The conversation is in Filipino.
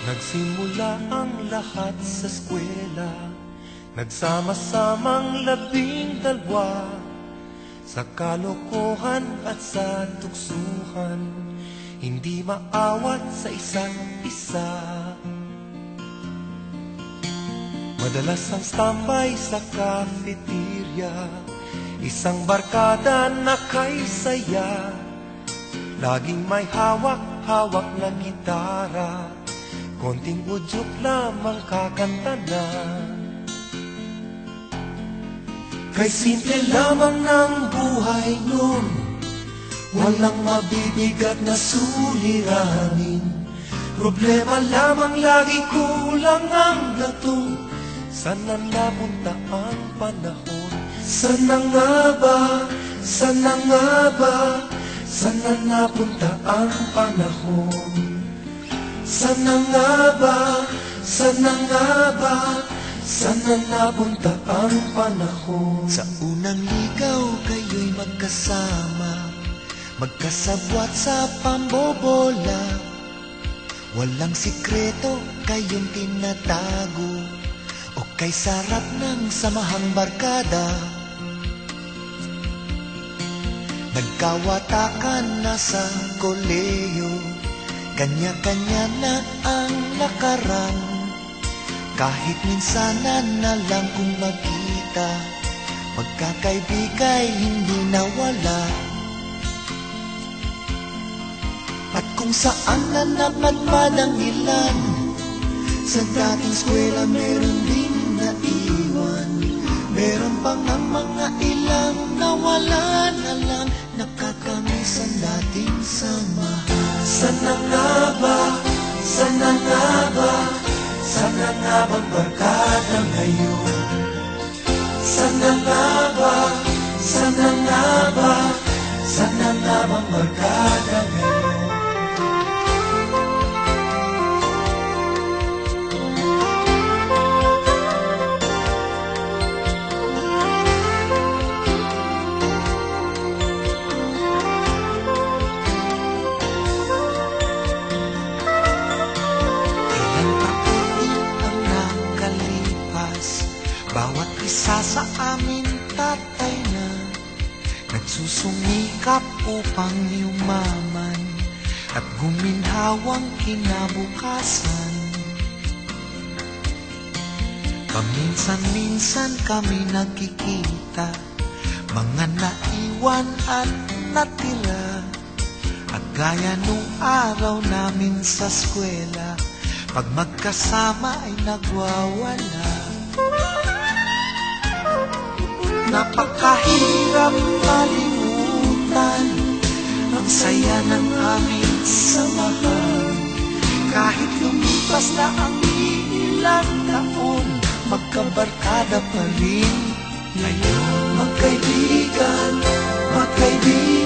Nagsimula ang lahat sa eskwela, nagsama-samang 12, sa kalokohan at sa tuksuhan, hindi maawat sa isa't isa. Madalas ang standby sa cafeteria, isang barkada na kay saya, laging may hawak-hawak na gitara, konting udyok lamang kakanta na. Kay simple lamang ng buhay nun, walang mabibigat na suliranin. Problema lamang lagi kulang ang gatong, sana napunta ang panahon. Sana nga ba, sana nga ba, sana napunta ang panahon. Sana nga ba, sana nga ba, sana napunta ang panahon. Sa unang ligaw kayo'y magkasama, magkasabwat sa pambobola. Walang sikreto kayong tinatago, o kay sarap ng samahang barkada. Nagkawatakan na sa koleyo, kanya-kanya na ang nakarang. Kahit minsanan na lang kung magkita, pagkakaibigay hindi nawala. At kung saan na napadpad ang ilan, sa dating eskwela meron din naiwan. Meron pang ang mga ilang nawala na lang, nakakamiss ang dating samahan. Sana nga ba, sana nga ba, sana nga bang barkada ngayon? Sana nga ba, sana nga ba, sana nga bang barkada ngayon? Bawat isa sa amin tatay na, nagsusumikap upang yumaman at guminhawang kinabukasan. Paminsan-minsan kami nagkikita, mga naiwan at natira. At gaya nung araw namin sa eskwela, pag magkasama ay nagwawala. Napakahirap malimutan ang saya ng aming samahan. Kahit lumipas na ang ilang taon, magkabarkada pa rin ngayon. Magkaibigan, magkaibigan,